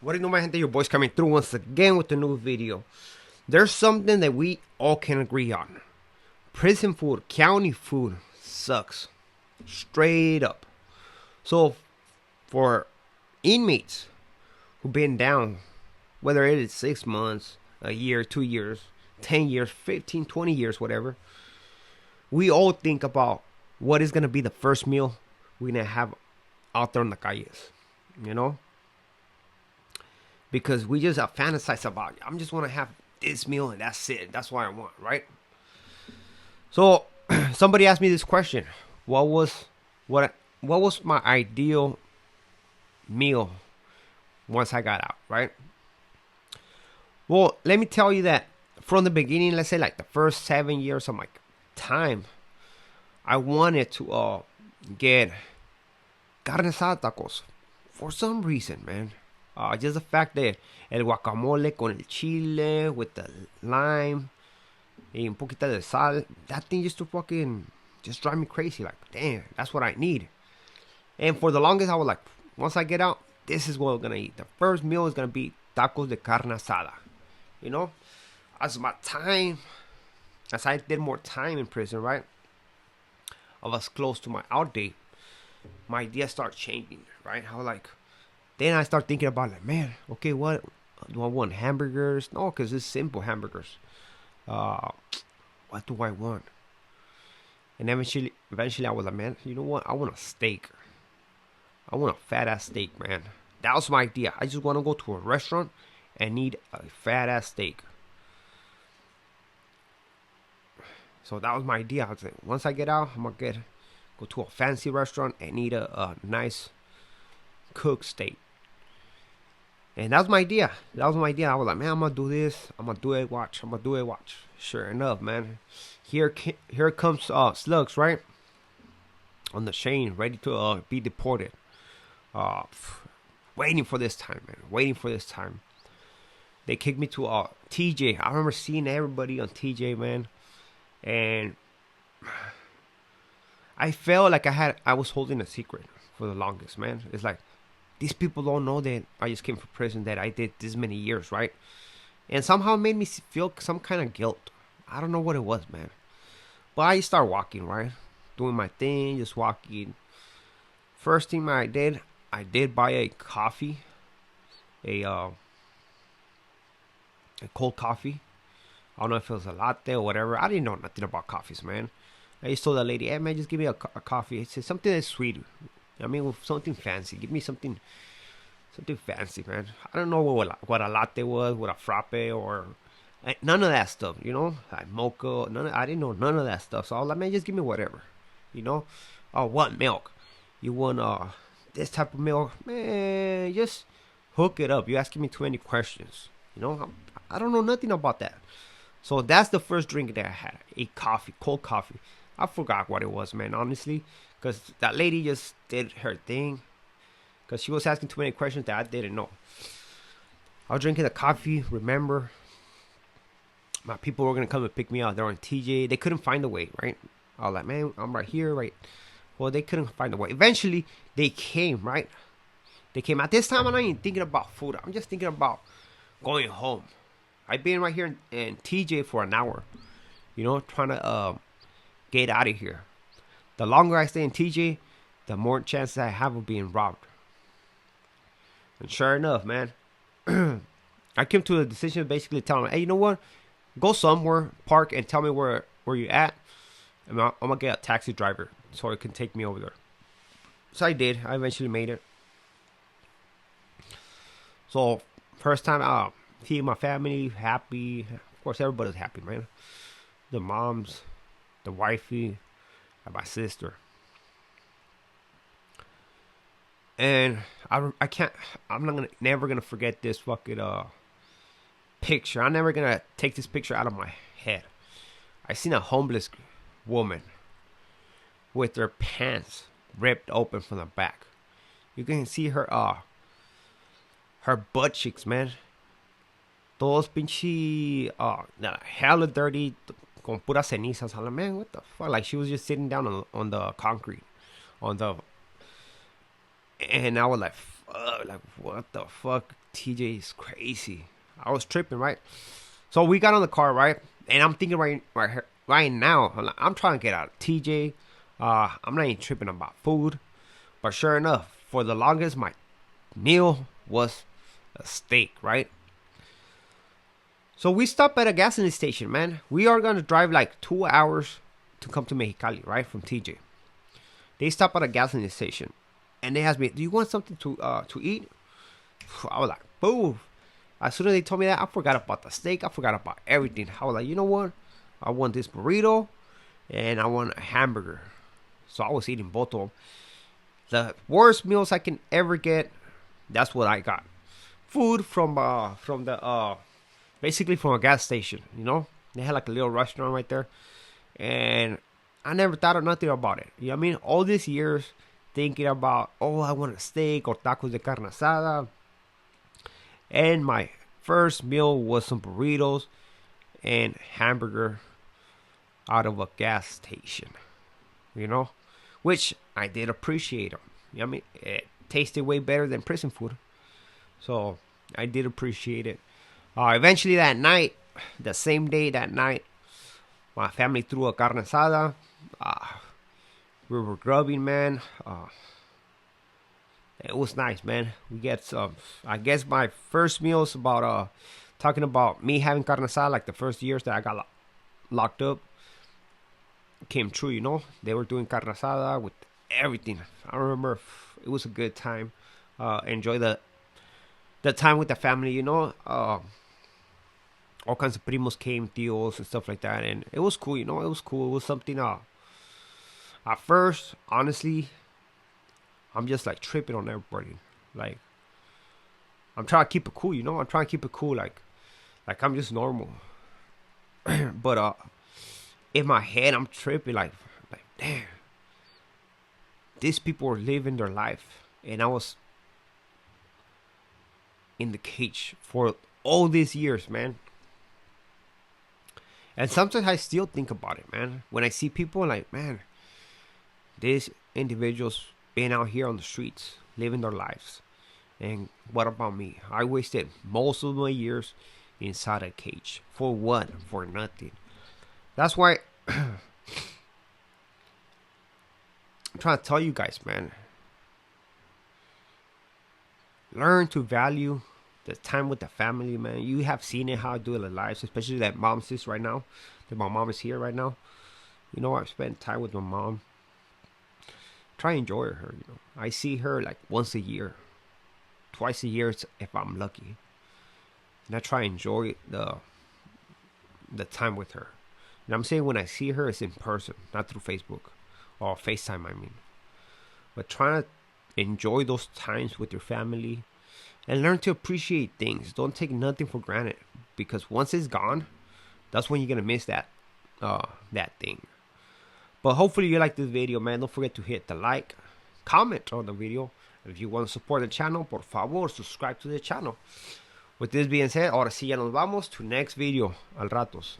What do you know, my gente? Your boy's coming through once again with a new video. There's something that we all can agree on. Prison food, county food, sucks. Straight up. So, for inmates who've been down, whether it is 6 months, a year, 2 years, 10 years, 15, 20 years, whatever, we all think about what is going to be the first meal we're going to have out there on the calles. You know? Because we just fantasize about, I'm just want to have this meal and that's it. That's what I want, right? So somebody asked me this question: What was my ideal meal once I got out, right? Well, let me tell you that from the beginning, let's say like the first 7 years of my time, I wanted to get carne asada tacos for some reason, man. Just the fact that el guacamole con el chile with the lime y un poquito de sal, that thing used to fucking just drive me crazy. Like, damn, that's what I need. And for the longest, I was like, once I get out, this is what we're gonna eat. The first meal is gonna be tacos de carne asada. You know, as I did more time in prison, right? I was close to my out date. My ideas start changing, right? I was like, then I start thinking about like, man, okay, what do I want? Hamburgers? No, because it's simple hamburgers. What do I want? And eventually I was like, man, you know what? I want a steak. I want a fat ass steak, man. That was my idea. I just want to go to a restaurant and eat a fat ass steak. So that was my idea. I was like, once I get out, I'm gonna go to a fancy restaurant and eat a nice cooked steak. And that was my idea. I was like, man, I'm gonna do this. I'm gonna do it. Watch. Sure enough, man. Here comes slugs, right? On the chain, ready to be deported. Waiting for this time, man. They kicked me to TJ. I remember seeing everybody on TJ, man. And I felt like I was holding a secret for the longest, man. It's like, these people don't know that I just came from prison, that I did this many years, right? And somehow it made me feel some kind of guilt. I don't know what it was, man. But I start walking, right? Doing my thing, just walking. First thing I did buy a coffee. A cold coffee. I don't know if it was a latte or whatever. I didn't know nothing about coffees, man. I just told the lady, hey, man, just give me a coffee. It said something that's sweet. I mean, with something fancy. Give me something fancy, man. I don't know what a latte was, what a frappe, or none of that stuff, you know? Like mocha, I didn't know none of that stuff. So I was like, man, just give me whatever, you know? Oh, what milk? You want this type of milk? Man, just hook it up. You're asking me too many questions, you know? I don't know nothing about that. So that's the first drink that I had, a coffee, cold coffee. I forgot what it was, man, honestly. Because that lady just did her thing. Because she was asking too many questions that I didn't know. I was drinking the coffee. Remember, my people were going to come and pick me up. They were on TJ. They couldn't find the way, right? I was like, man, I'm right here, right? Well, they couldn't find the way. Eventually, they came, right? They came. At this time, I'm not even thinking about food. I'm just thinking about going home. I've been right here in TJ for an hour. You know, trying to get out of here. The longer I stay in TJ, the more chances I have of being robbed. And sure enough, man, I came to a decision basically telling them, hey, you know what? Go somewhere, park, and tell me where you're at. And I'm going to get a taxi driver so it can take me over there. So I did. I eventually made it. So, first time seeing my family, happy. Of course, everybody's happy, man. The moms, the wifey, and my sister. And I'm never gonna forget this fucking picture. I'm never gonna take this picture out of my head. I seen a homeless woman with her pants ripped open from the back. You can see her butt cheeks, man. Todos pinche hella dirty, con puras cenizas. I'm like, man, what the fuck? Like, she was just sitting down on the concrete, and I was like, Like what the fuck? TJ is crazy. I was tripping, right? So we got on the car, right? And I'm thinking right now, I'm trying to get out of TJ. I'm not even tripping about food. But sure enough, for the longest, my meal was a steak, right? So we stopped at a gasoline station, man. We are gonna drive like 2 hours to come to Mexicali, right, from TJ. They stop at a gasoline station, and they asked me, "Do you want something to eat?" I was like, "Boom!" As soon as they told me that, I forgot about the steak. I forgot about everything. I was like, you know what? I want this burrito, and I want a hamburger. So I was eating both of them. The worst meals I can ever get. That's what I got. Food from the basically from a gas station. You know, they had like a little restaurant right there, and I never thought of nothing about it. You know what I mean? All these years thinking about, oh, I want a steak or tacos de carne asada. And my first meal was some burritos and hamburger out of a gas station. You know? Which I did appreciate them. You know what I mean? It tasted way better than prison food. So I did appreciate it. Eventually that night, the same day that night, my family threw a carne asada. We were grubbing, man. It was nice, man. We get some. I guess my first meal is about talking about me having carne asada, like the first years that I got locked up, came true. You know, they were doing carne asada with everything. I remember it was a good time. Enjoy the time with the family. You know, all kinds of primos came, tios and stuff like that, and it was cool. You know, it was cool. It was something. At first, honestly, I'm just like tripping on everybody. Like, I'm trying to keep it cool, you know. I'm trying to keep it cool, like I'm just normal. But in my head, I'm tripping, like damn, these people are living their life, and I was in the cage for all these years, man. And sometimes I still think about it, man. When I see people, like, man, these individuals being out here on the streets, living their lives. And what about me? I wasted most of my years inside a cage. For what? For nothing. That's why I'm trying to tell you guys, man. Learn to value the time with the family, man. You have seen it, how I do it in their lives, especially that mom sis right now. That my mom is here right now. You know, I've spent time with my mom. Try to enjoy her, you know. I see her like once a year, twice a year if I'm lucky, and I try to enjoy the time with her. And I'm saying when I see her, it's in person, not through Facebook or FaceTime. I mean, but trying to enjoy those times with your family and learn to appreciate things. Don't take nothing for granted, because once it's gone, that's when you're gonna miss that thing. But hopefully you like this video, man. Don't forget to hit the like, comment on the video. If you want to support the channel, por favor, subscribe to the channel. With this being said, ahora sí ya nos vamos to next video. Al ratos.